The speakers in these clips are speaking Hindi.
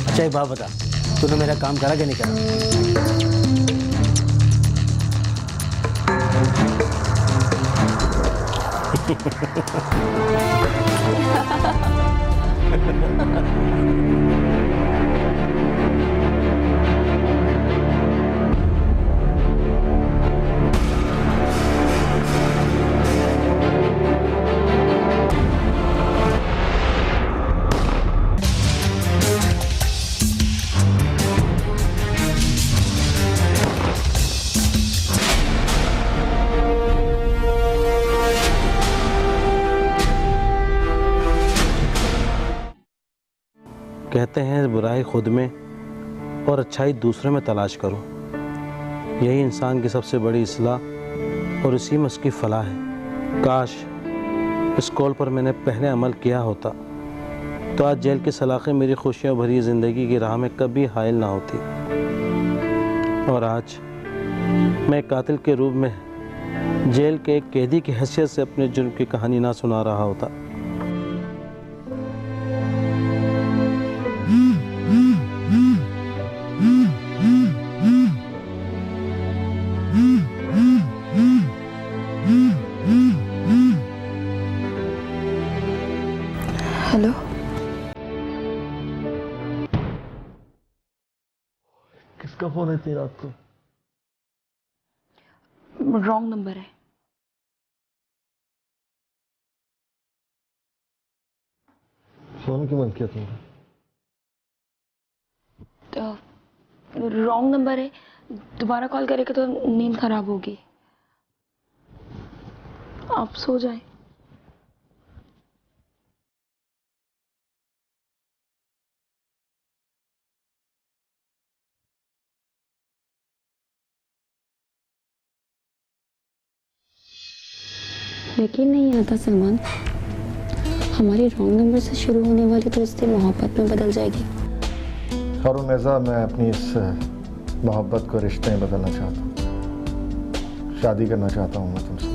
अच्छा एक बात बता, तूने मेरा काम करा कि नहीं करा? कहते हैं बुराई खुद में और अच्छाई दूसरे में तलाश करो, यही इंसान की सबसे बड़ी इस्लाह और इसी में उसकी फलाह है। काश इस कॉल पर मैंने पहले अमल किया होता तो आज जेल की सलाखें मेरी खुशियों भरी ज़िंदगी की राह में कभी हायल ना होती, और आज मैं कातिल के रूप में जेल के एक कैदी की हैसियत से अपने जुर्म की कहानी ना सुना रहा होता। हेलो, किसका फोन है इतनी रात को? रॉन्ग नंबर है। फोन क्यों बंद किया तुमने? रॉन्ग नंबर है, दोबारा कॉल करेगा तो नींद खराब होगी। आप सो जाएं। यकीन नहीं आता सलमान, हमारी रॉन्ग नंबर से शुरू होने वाली दोस्ती मोहब्बत में बदल जाएगी। और नेज़ा, मैं अपनी इस मोहब्बत को रिश्ते में बदलना चाहता हूँ। शादी करना चाहता हूँ मैं तुमसे।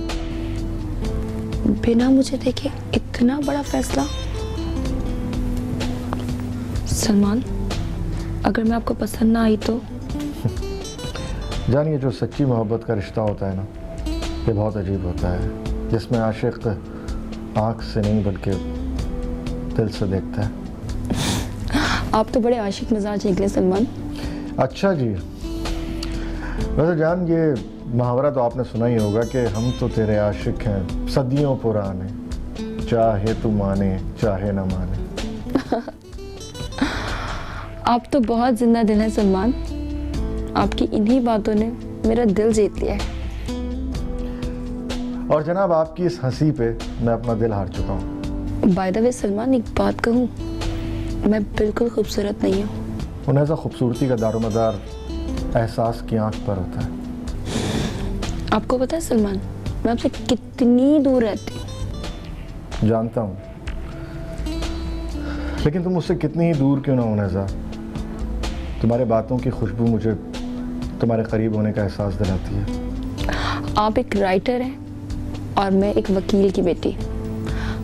बिना मुझे देखे इतना बड़ा फैसला? सलमान, अगर मैं आपको पसंद ना आई तो? जानिए, जो सच्ची मोहब्बत का रिश्ता होता है ना, ये बहुत अजीब होता है, जिसमें आशिक आँख से नहीं बल्कि दिल से देखता है। आप तो बड़े आशिक मिजाज निकले सलमान। अच्छा जी, वैसे जान, ये मुहावरा तो आपने सुना ही होगा कि हम तो तेरे आशिक हैं सदियों पुराने, चाहे तू माने चाहे न माने। आप तो बहुत जिंदा दिल हैं सलमान, आपकी इन्हीं बातों ने मेरा दिल जीत लिया है। और जनाब, आपकी इस हंसी पे मैं अपना दिल हार चुका हूँ। बाय द वे सलमान, एक बात कहूँ, मैं बिल्कुल खूबसूरत नहीं हूँ। उन्हें ऐसा खूबसूरती का दारोमदार एहसास की आंख पर होता है। आपको पता है सलमान, मैं आपसे कितनी दूर रहती हूँ? जानता हूँ, लेकिन तुम मुझसे कितनी ही दूर क्यों ना हो नेज़ा, तुम्हारे बातों की खुशबू मुझे तुम्हारे करीब होने का एहसास दिलाती है। आप एक राइटर हैं और मैं एक वकील की बेटी,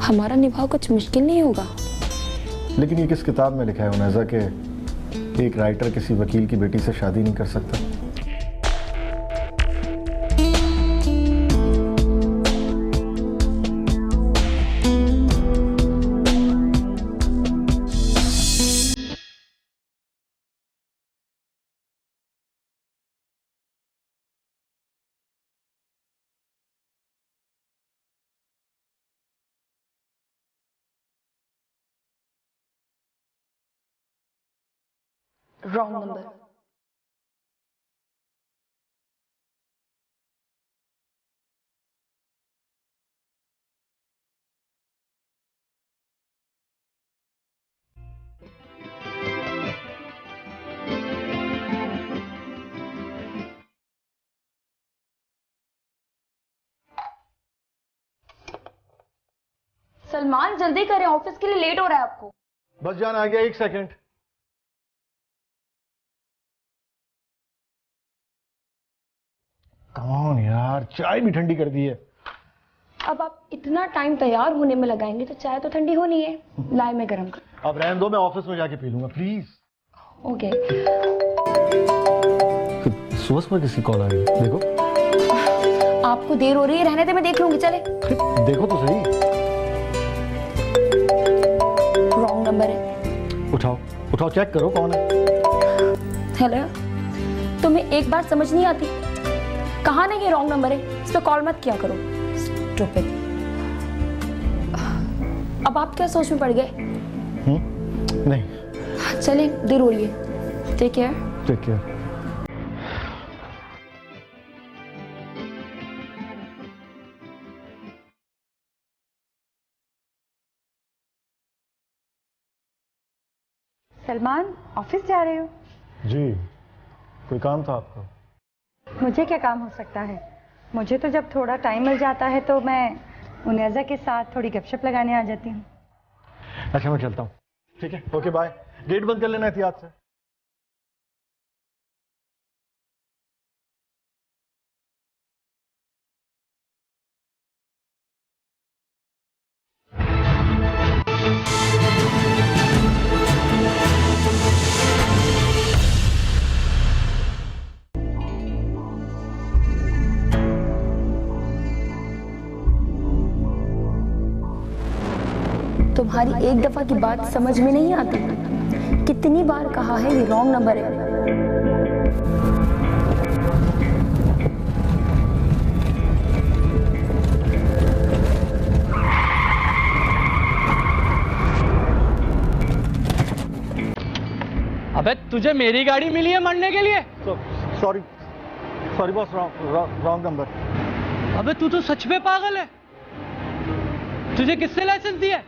हमारा निभाव कुछ मुश्किल नहीं होगा। लेकिन ये किस किताब में लिखा है नेज़ा कि एक राइटर किसी वकील की बेटी से शादी नहीं कर सकता? Wrong number. सलमान जल्दी करें, ऑफिस के लिए लेट हो रहा है आपको। बस जान आ गया, 1 सेकंड। कौन यार, चाय भी ठंडी कर दी है। अब आप इतना टाइम तैयार होने में लगाएंगे तो चाय तो ठंडी होनी है। लाए मैं गरम कर। अब रहने दो, मैं ऑफिस में जाके पी लूंगा प्लीज। ओके। सुबह सुबह किसी कॉल आ रही है, देखो। आपको देर हो रही है, रहने दे, मैं देख लूंगी, चले। देखो तो सही। रॉन्ग नंबर है। उठाओ उठाओ, चेक करो कौन है। हेलो, तुम्हें एक बात समझ नहीं आती? कहा नहीं ये रॉन्ग नंबर है, इस पे कॉल मत किया करो। स्टूपिड। अब आप क्या सोच में पड़ गए? नहीं। चले, देर हो रही है। Take care. Take care. Salman, office जा रहे हो? जी, कोई काम था आपको? मुझे क्या काम हो सकता है? मुझे तो जब थोड़ा टाइम मिल जाता है तो मैं उन्याजा के साथ थोड़ी गपशप लगाने आ जाती हूँ। अच्छा, मैं चलता हूँ। ठीक है, ओके बाय। गेट बंद कर लेना एहतियात से। तुम्हारी एक दफा की बात समझ में नहीं आती? कितनी बार कहा है ये रॉन्ग नंबर है। अबे तुझे मेरी गाड़ी मिली है मरने के लिए? Sorry sorry boss, wrong number. अबे तू तो सच में पागल है। तुझे किसने लाइसेंस दिया?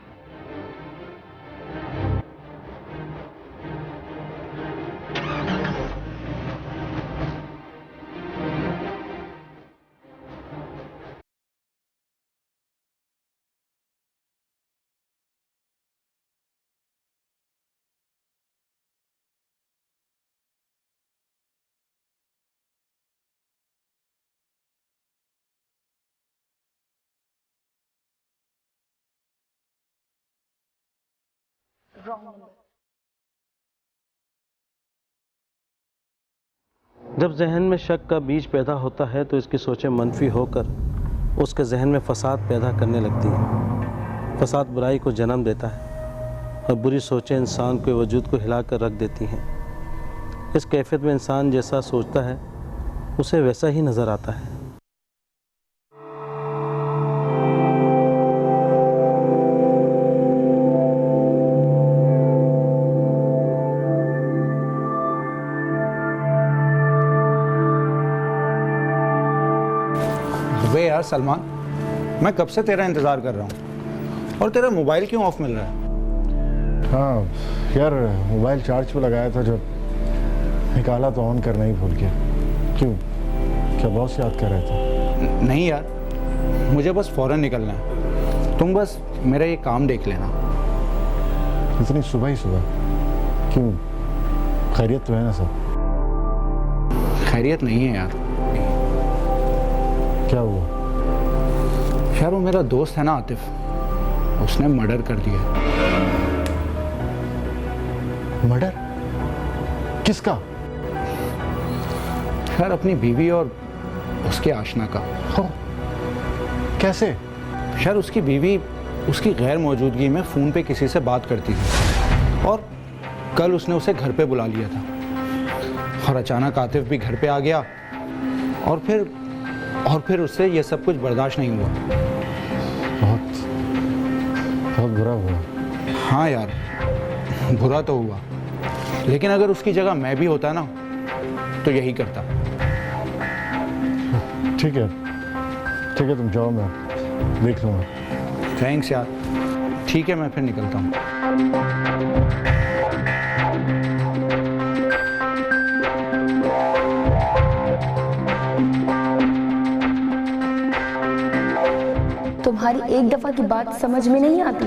जब जहन में शक का बीज पैदा होता है तो इसकी सोचें मनफी होकर उसके जहन में फसाद पैदा करने लगती हैं। फसाद बुराई को जन्म देता है और बुरी सोचें इंसान के वजूद को हिलाकर रख देती हैं। इस कैफियत में इंसान जैसा सोचता है उसे वैसा ही नज़र आता है। वे यार सलमान, मैं कब से तेरा इंतज़ार कर रहा हूँ और तेरा मोबाइल क्यों ऑफ मिल रहा है? हाँ यार, मोबाइल चार्ज पे लगाया था, जब निकाला तो ऑन करना ही भूल गया। क्यों, क्या बॉस याद कर रहे थे? नहीं यार, मुझे बस फ़ौरन निकलना है। तुम बस मेरा ये काम देख लेना। इतनी सुबह ही सुबह? क्यों, खैरियत तो है ना सब? खैरियत नहीं है यार। क्या हुआ? यार वो मेरा दोस्त है ना आतिफ, उसने मर्डर कर दिया। मर्डर? किसका? यार अपनी बीवी और उसके आशना का। हो, कैसे? यार उसकी बीवी उसकी गैर मौजूदगी में फ़ोन पे किसी से बात करती थी और कल उसने उसे घर पे बुला लिया था और अचानक आतिफ भी घर पे आ गया और फिर उससे ये सब कुछ बर्दाश्त नहीं हुआ। बहुत बहुत बुरा हुआ। हाँ यार, बुरा तो हुआ, लेकिन अगर उसकी जगह मैं भी होता ना तो यही करता। ठीक है तुम जाओ, मैं देख लूँगा। थैंक्स यार। ठीक है, मैं फिर निकलता हूँ। तुम्हारी एक दफा की बात समझ में नहीं आती?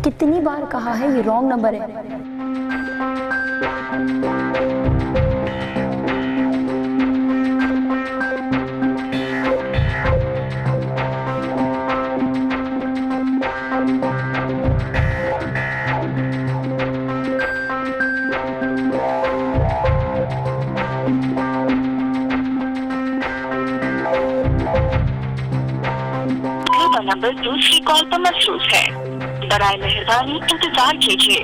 कितनी बार कहा है ये रॉन्ग नंबर है। नंबर दूसरी कॉल पर मसरूफ है। बराए मेहरबानी इंतजार कीजिए।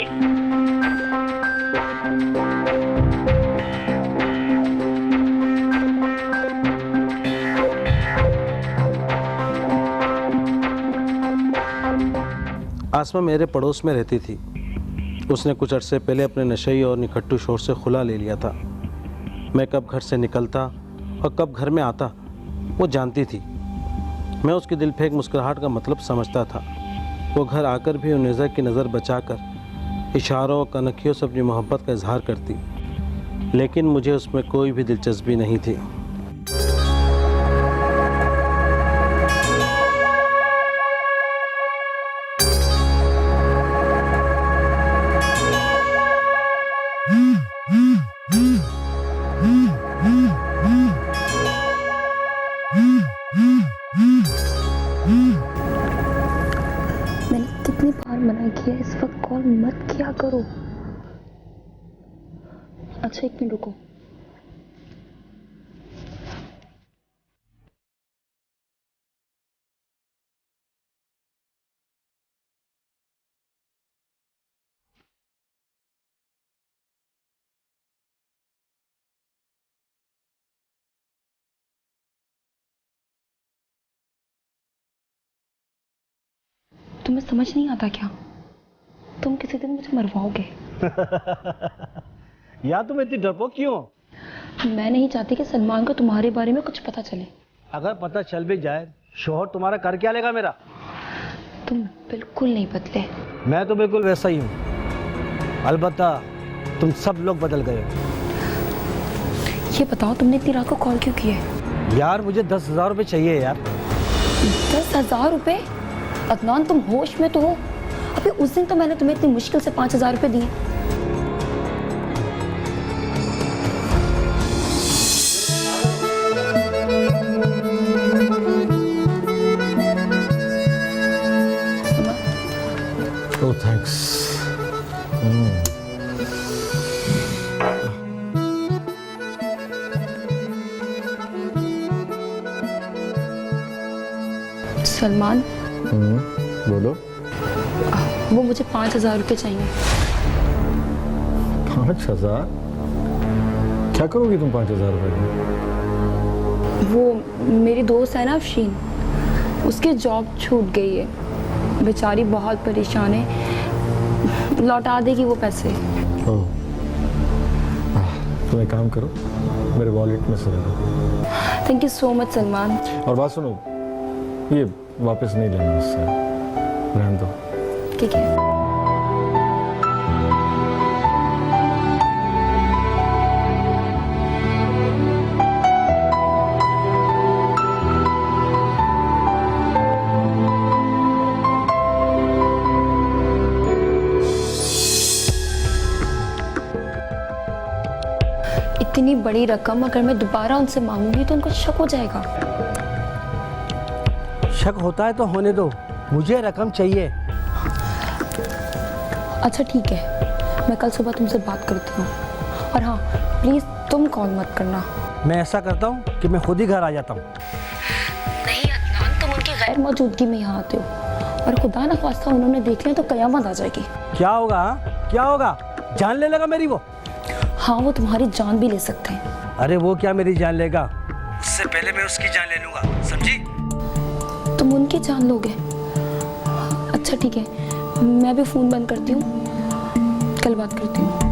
आसमा मेरे पड़ोस में रहती थी। उसने कुछ अरसे पहले अपने नशेई और निखट्टू शोर से खुला ले लिया था। मैं कब घर से निकलता और कब घर में आता वो जानती थी। मैं उसकी दिल फेंक मुस्कुराहट का मतलब समझता था। वो घर आकर भी उन्नेज़ा की नज़र बचाकर इशारों और कनखियों से अपनी मोहब्बत का इजहार करती, लेकिन मुझे उसमें कोई भी दिलचस्पी नहीं थी। मैंने कितनी बार मना किया इस वक्त कॉल मत किया करो। अच्छा 1 मिनट रुको। तुम्हें समझ नहीं आता क्या? तुम किसी दिन मुझे मरवाओगे। यार तुम इतनी डरपोक क्यों? मैं नहीं चाहती कि सलमान को तुम्हारे बारे में कुछ पता चले। अगर पता चल भी जाए शोहर तुम्हारा कर क्या लेगा मेरा? तुम बिल्कुल नहीं बदले। मैं तो बिल्कुल वैसा ही हूँ। अलबत्ता तुम सब लोग बदल गए हो। ये बताओ तुमने इतनी रात को कॉल क्यों किया है? यार मुझे 10,000 रुपये चाहिए यार। 10,000 रुपये? अदनान तुम होश में तो हो? अभी उस दिन तो मैंने तुम्हें इतनी मुश्किल से 5,000 रुपये दिए। Oh, thanks. सलमान बोलो। वो मुझे 5,000 रुपये चाहिए। 5,000? क्या करोगी तुम 5,000 रुपये की? वो मेरी दोस्त है ना अफशीन, उसकी जॉब छूट गई है। बेचारी बहुत परेशान है। लौटा देगी वो पैसे। ओह, तुम एक काम करो, मेरे वॉलेट में से ले लो। Thank you so much Salman. और बात सुनो, ये वापस नहीं लेना उससे, रहने दो। ठीक है। इतनी बड़ी रकम अगर मैं दोबारा उनसे मांगूंगी तो उनको शक हो जाएगा। शक होता है तो होने दो, मुझे रकम चाहिए। अच्छा ठीक है, मैं कल सुबह तुमसे बात करती हूँ। और हाँ प्लीज़ तुम कॉल मत करना। मैं ऐसा करता हूँ कि मैं खुद ही घर आ जाता हूँ। नहीं अदनान, तुम उनकी गैर मौजूदगी में यहाँ आते हो और खुदा न ख्वास्ता उन्होंने देख लिया तो कयामत आ जाएगी। क्या होगा? हाँ? क्या होगा? जान ले लेगा मेरी वो? हाँ वो तुम्हारी जान भी ले सकते हैं। अरे वो क्या मेरी जान लेगा? उससे पहले मैं उसकी जान ले लूंगा, समझी? तुम उनकी जान लोगे? अच्छा ठीक है, मैं भी फ़ोन बंद करती हूँ, कल बात करती हूँ।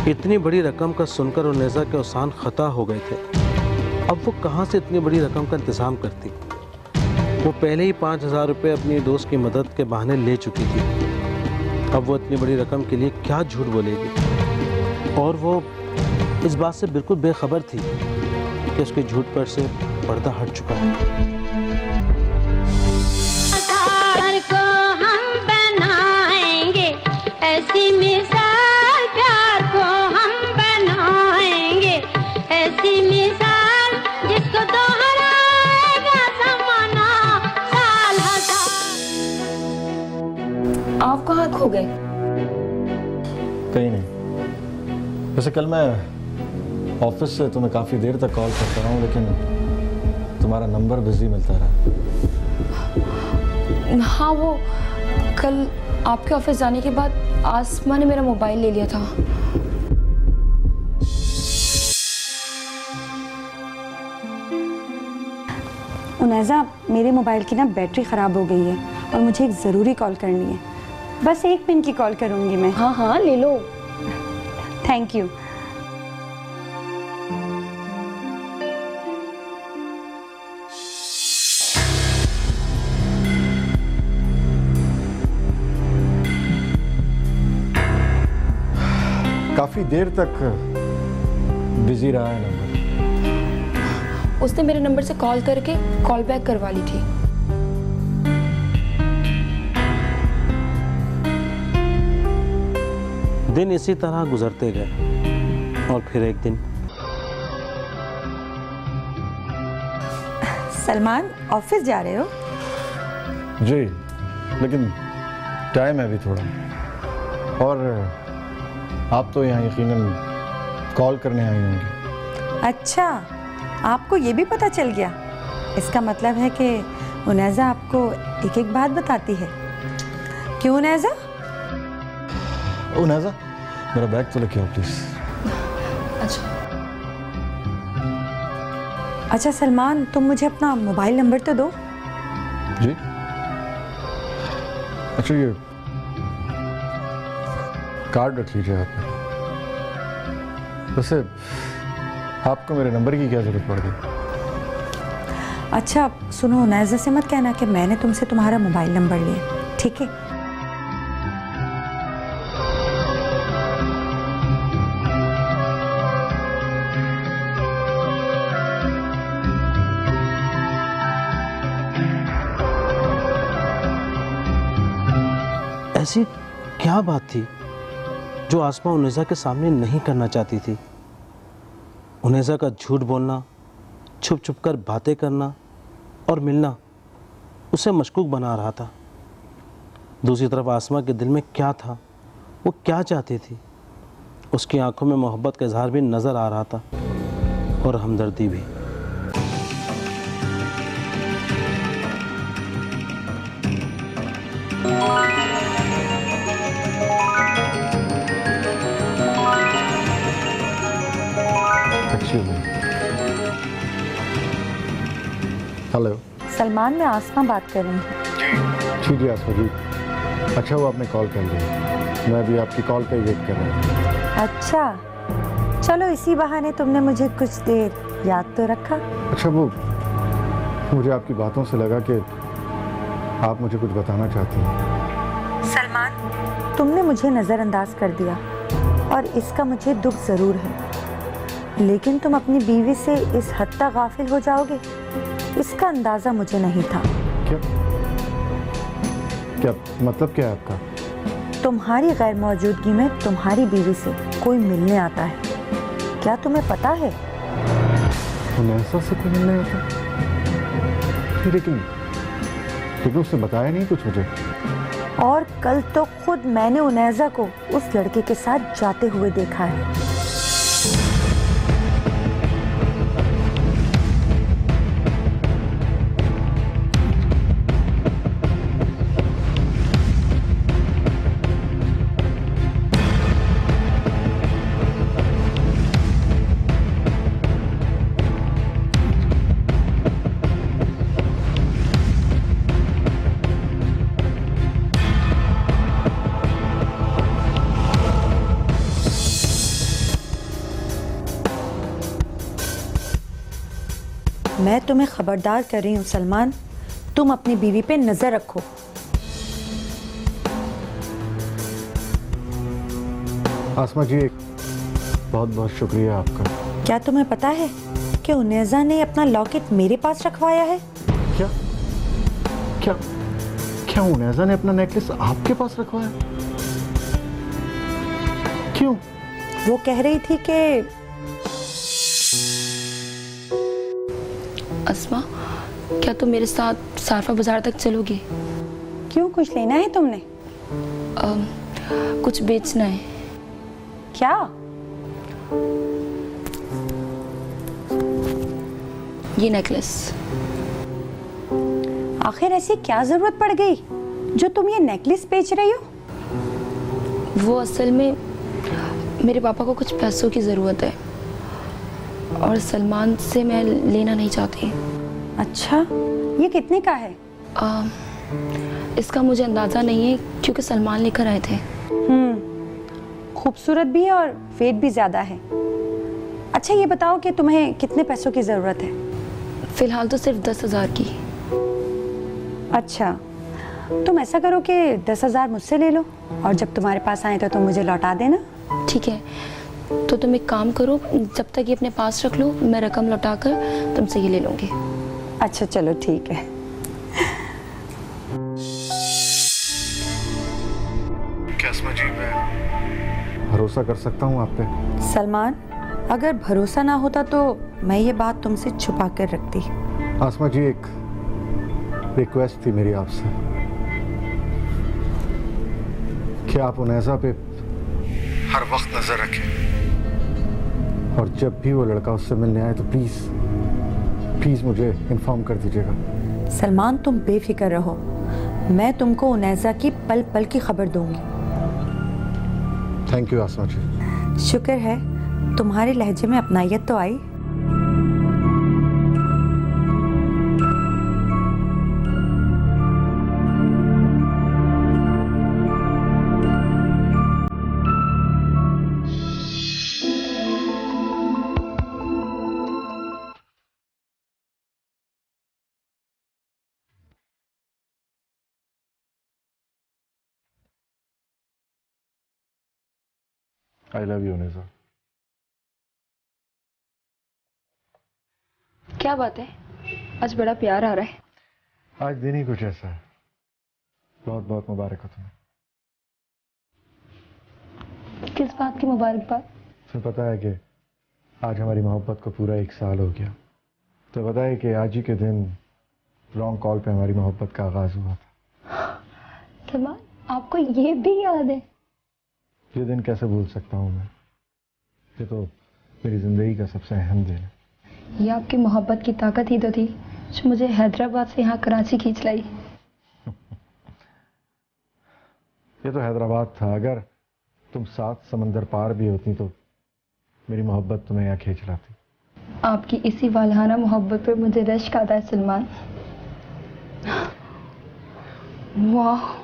इतनी बड़ी रकम का सुनकर उन्नेज़ा के औसान खता हो गए थे। अब वो कहाँ से इतनी बड़ी रकम का इंतज़ाम करती? वो पहले ही 5,000 रुपये अपनी दोस्त की मदद के बहाने ले चुकी थी। अब वो इतनी बड़ी रकम के लिए क्या झूठ बोलेगी? और वो इस बात से बिल्कुल बेखबर थी कि उसके झूठ पर से पर्दा हट चुका है। को हम बनाएंगे ऐसी मिसाल, प्यार को हम बनाएंगे ऐसी मिसाल जिसको कहीं नहीं। वैसे कल मैं ऑफिस से तुम्हें काफ़ी देर तक कॉल करता रहा हूँ, लेकिन तुम्हारा नंबर बिजी मिलता रहा। हाँ, वो कल आपके ऑफिस जाने के बाद आसमा ने मेरा मोबाइल ले लिया था। उनैज़ा, मेरे मोबाइल की ना बैटरी ख़राब हो गई है और मुझे एक ज़रूरी कॉल करनी है। बस 1 मिनट की कॉल करूँगी मैं। हाँ हाँ, ले लो। Thank you. काफ़ी देर तक बिजी रहा है नंबर। उसने मेरे नंबर से कॉल करके कॉल बैक करवा ली थी। दिन इसी तरह गुजरते गए और फिर एक दिन सलमान, ऑफिस जा रहे हो? जी, लेकिन टाइम है अभी थोड़ा। और आप तो यहाँ यकीनन कॉल करने आई होंगी। अच्छा, आपको ये भी पता चल गया? इसका मतलब है कि उनैज़ा आपको एक एक बात बताती है। क्यों उनैज़ा? उनैज़ा, मेरा बैग तो लेके आओ प्लीज। अच्छा सलमान, तुम मुझे अपना मोबाइल नंबर तो दो। जी, अच्छा ये कार्ड रख लीजिए आप। वैसे आपको मेरे नंबर की क्या जरूरत पड़ गई? अच्छा सुनो, उनैज़ा से मत कहना कि मैंने तुमसे तुम्हारा मोबाइल नंबर लिया, ठीक है? ऐसी क्या बात थी जो आसमा उनैज़ा के सामने नहीं करना चाहती थी? उनैज़ा का झूठ बोलना, छुप छुप कर बातें करना और मिलना उसे मशकूक बना रहा था। दूसरी तरफ आसमा के दिल में क्या था, वो क्या चाहती थी? उसकी आंखों में मोहब्बत का इजहार भी नज़र आ रहा था और हमदर्दी भी। हेलो सलमान, मैं आसमा बात कर रही हूँ। जी जी आसमा जी, अच्छा वो आपने कॉल कर लिया, मैं अभी आपकी कॉल का ही वेट कर रहा हूँ। अच्छा चलो, इसी बहाने तुमने मुझे कुछ देर याद तो रखा। अच्छा वो मुझे आपकी बातों से लगा कि आप मुझे कुछ बताना चाहती हैं। सलमान, तुमने मुझे नज़रअंदाज कर दिया और इसका मुझे दुख ज़रूर है, लेकिन तुम अपनी बीवी से इस हद तक गाफिल हो जाओगे, इसका अंदाज़ा मुझे नहीं था। क्या क्या मतलब क्या है आपका? तुम्हारी गैर मौजूदगी में तुम्हारी बीवी से कोई मिलने आता है, क्या तुम्हें पता है? उनैज़ा से कोई मिलने आता? लेकिन उसने बताया नहीं कुछ मुझे। और कल तो खुद मैंने उनैज़ा को उस लड़के के साथ जाते हुए देखा है। मैं तुम्हें खबरदार कर रही हूँ सलमान, तुम अपनी बीवी पे नजर रखो। आसमा जी, बहुत बहुत शुक्रिया आपका। क्या तुम्हें पता है कि उनैज़ा ने अपना लॉकेट मेरे पास रखवाया है? क्या क्या क्या उनैज़ा ने अपना नेकलेस आपके पास रखवाया? क्यों? वो कह रही थी कि अस्मा, क्या तुम मेरे साथ सारफा बाजार तक चलोगी? क्यों, कुछ लेना है तुमने? कुछ बेचना है। क्या? ये नेकलेस। आखिर ऐसी क्या जरूरत पड़ गई जो तुम ये नेकलेस बेच रही हो? वो असल में मेरे पापा को कुछ पैसों की ज़रूरत है और सलमान से मैं लेना नहीं चाहती। अच्छा, ये कितने का है? इसका मुझे अंदाज़ा नहीं है क्योंकि सलमान लेकर आए थे। खूबसूरत भी है और वेट भी ज़्यादा है। अच्छा ये बताओ कि तुम्हें कितने पैसों की ज़रूरत है? फ़िलहाल तो सिर्फ 10,000 की। अच्छा, तुम ऐसा करो कि 10,000 मुझसे ले लो और जब तुम्हारे पास आए तो तुम मुझे लौटा देना। ठीक है, तो तुम एक काम करो, जब तक ये अपने पास रख लो, मैं रकम लौटाकर तुमसे ये ले लूँगी। अच्छा चलो ठीक है। क्या आसमा जी, मैं भरोसा कर सकता हूँ आप पे? सलमान, अगर भरोसा ना होता तो मैं ये बात तुमसे छुपा कर रखती। आसमा जी, एक रिक्वेस्ट थी मेरी आपसे कि आप उनैजा पे हर वक्त नजर रखें और जब भी वो लड़का उससे मिलने आए तो प्लीज प्लीज मुझे इन्फॉर्म कर दीजिएगा। सलमान तुम बेफिक्र रहो, मैं तुमको उनैजा की पल पल की खबर दूंगी। थैंक यू आसमा जी। शुक्र है तुम्हारे लहजे में अपनायत तो आई। I love you Unaiza. क्या बात है, आज बड़ा प्यार आ रहा है। आज दिन ही कुछ ऐसा है। बहुत बहुत मुबारक हो तुम्हें। किस बात की मुबारकबाद? तुम्हें पता है कि आज हमारी मोहब्बत को पूरा 1 साल हो गया। तो पता है कि आज ही के दिन लॉन्ग कॉल पे हमारी मोहब्बत का आगाज हुआ था। सलमान, आपको ये भी याद है? ये दिन कैसे भूल सकता हूँ मैं? ये तो मेरी जिंदगी का सबसे अहम दिन है। ये आपकी मोहब्बत की ताकत ही तो थी जो मुझे हैदराबाद से यहाँ कराची खींच लाई। ये तो हैदराबाद था, अगर तुम 7 समंदर पार भी होती तो मेरी मोहब्बत तुम्हें यहाँ खींच लाती। आपकी इसी वालहाना मोहब्बत पर मुझे रश्क आता है सलमान। वाह,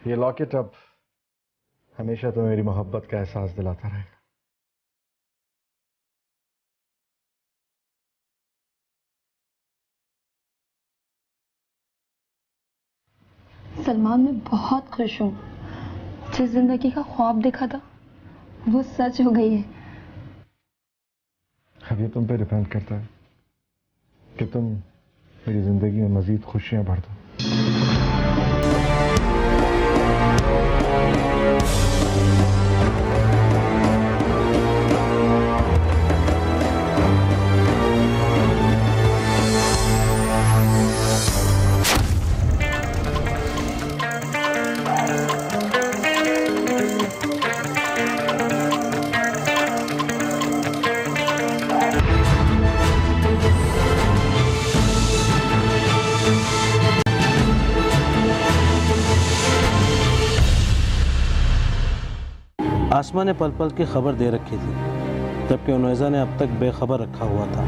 ये लॉकेट अब हमेशा तुम्हें मेरी मोहब्बत का एहसास दिलाता रहेगा। सलमान, मैं बहुत खुश हूँ। जिस जिंदगी का ख्वाब देखा था वो सच हो गई है। अब ये तुम पे डिपेंड करता है कि तुम मेरी जिंदगी में मजीद खुशियां भर दो। आसमा ने पल पल की खबर दे रखी थी, जबकि उनैजा ने अब तक बेखबर रखा हुआ था।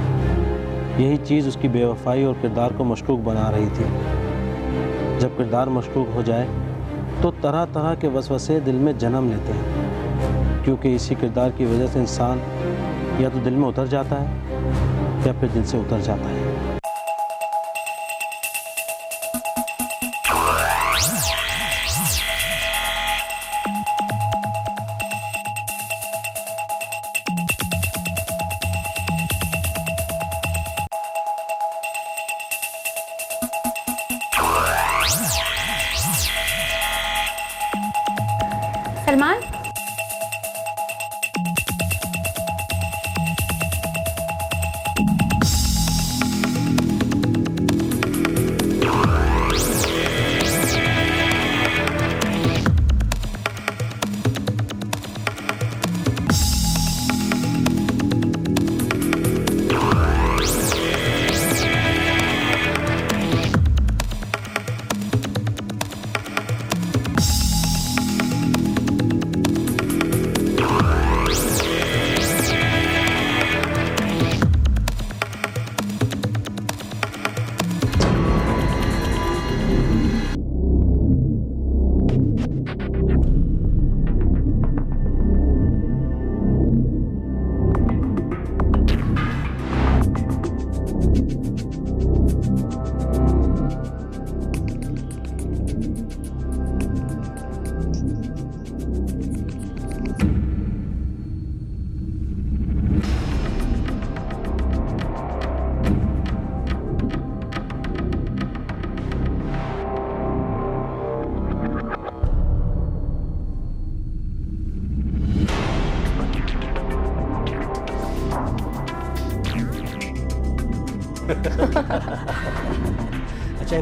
यही चीज़ उसकी बेवफाई और किरदार को मशकूक बना रही थी। जब किरदार मशकूक हो जाए तो तरह तरह के वसवसे दिल में जन्म लेते हैं, क्योंकि इसी किरदार की वजह से इंसान या तो दिल में उतर जाता है या फिर दिल से उतर जाता है। सलमान,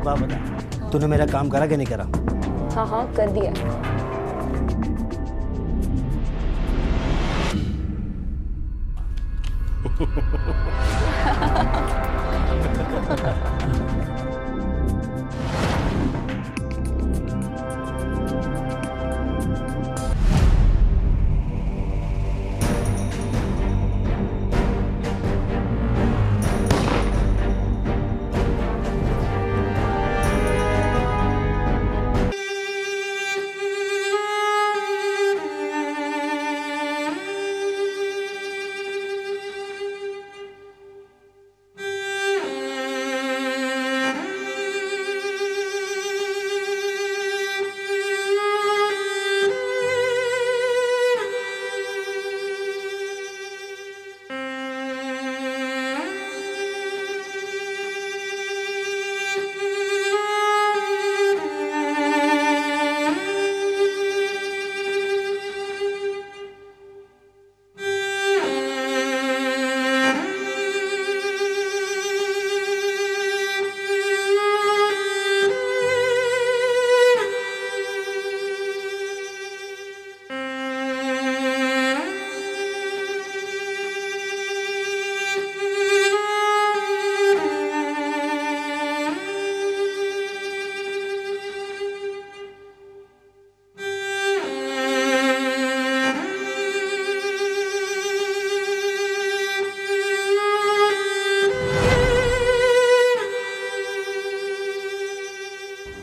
एक बात बता, तूने मेरा काम करा कि नहीं करा? हाँ हाँ कर दिया।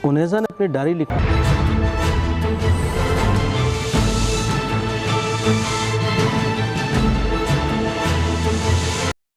उनेजा ने अपनी डायरी लिखी।